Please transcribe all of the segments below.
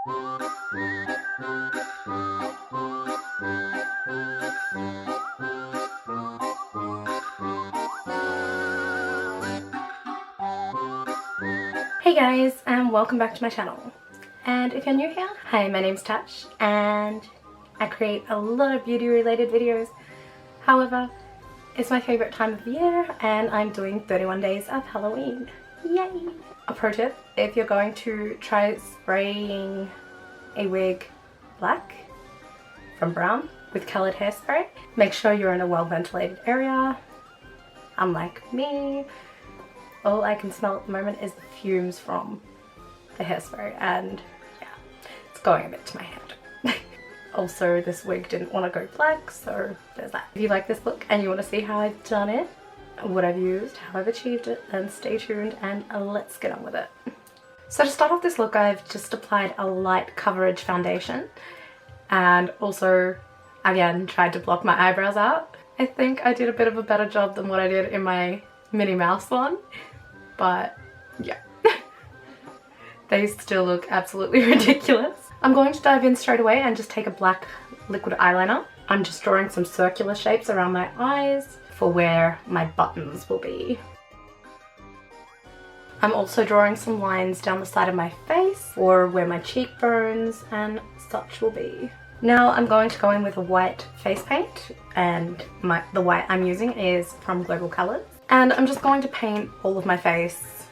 Hey guys, and welcome back to my channel. And if you're new here, hi, my name's Tash and I create a lot of beauty related videos. However, it's my favourite time of the year and I'm doing 31 days of Halloween. Yay! A pro tip, if you're going to try spraying a wig black from brown with coloured hairspray, make sure you're in a well ventilated area. Unlike me, all I can smell at the moment is the fumes from the hairspray and yeah, it's going a bit to my head. Also, this wig didn't want to go black, so there's that. If you like this look and you want to see how I've done it, what I've used, how I've achieved it, then stay tuned and let's get on with it. So to start off this look, I've just applied a light coverage foundation and also, again, tried to block my eyebrows out. I think I did a bit of a better job than what I did in my Minnie Mouse one, but yeah. They still look absolutely ridiculous. I'm going to dive in straight away and just take a black liquid eyeliner. I'm just drawing some circular shapes around my eyes for where my buttons will be. I'm also drawing some lines down the side of my face for where my cheekbones and such will be. Now I'm going to go in with a white face paint, and the white I'm using is from Global Colors. And I'm just going to paint all of my face.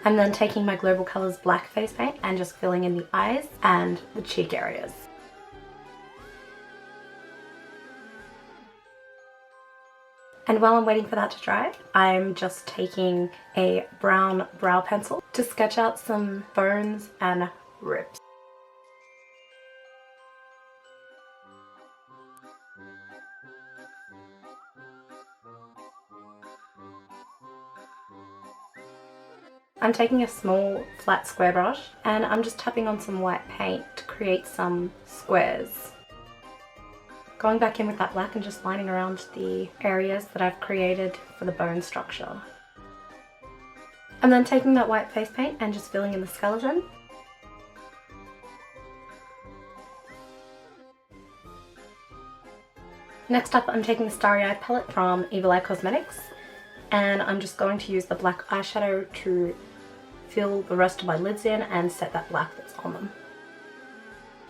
I'm then taking my Global Colors black face paint and just filling in the eyes and the cheek areas. And while I'm waiting for that to dry, I'm just taking a brown brow pencil to sketch out some bones and ribs. I'm taking a small flat square brush and I'm just tapping on some white paint to create some squares. Going back in with that black and just lining around the areas that I've created for the bone structure. I'm then taking that white face paint and just filling in the skeleton. Next up, I'm taking the Starry Eye palette from Evil Eye Cosmetics and I'm just going to use the black eyeshadow to fill the rest of my lids in and set that black that's on them.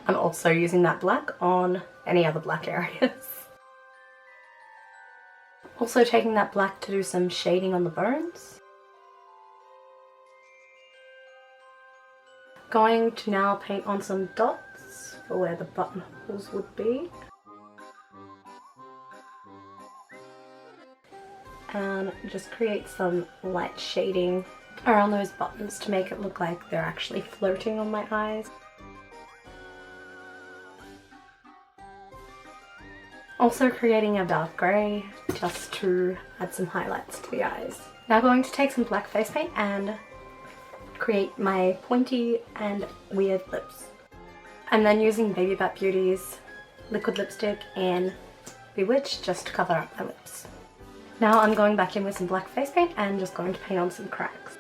I'm also using that black on any other black areas. Also taking that black to do some shading on the bones. Going to now paint on some dots for where the buttonholes would be. And just create some light shading around those buttons to make it look like they're actually floating on my eyes. Also creating a dark grey just to add some highlights to the eyes. Now going to take some black face paint and create my pointy and weird lips. I'm then using Baby Bat Beauty's liquid lipstick in Bewitched just to cover up my lips. Now I'm going back in with some black face paint and just going to paint on some cracks.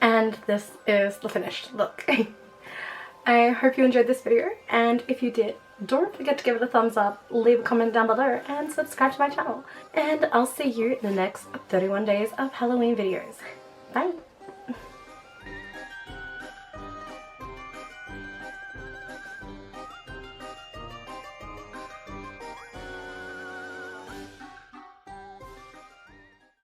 And this is the finished look. I hope you enjoyed this video, and if you did, don't forget to give it a thumbs up, leave a comment down below, and subscribe to my channel. And I'll see you in the next 31 days of Halloween videos. Bye!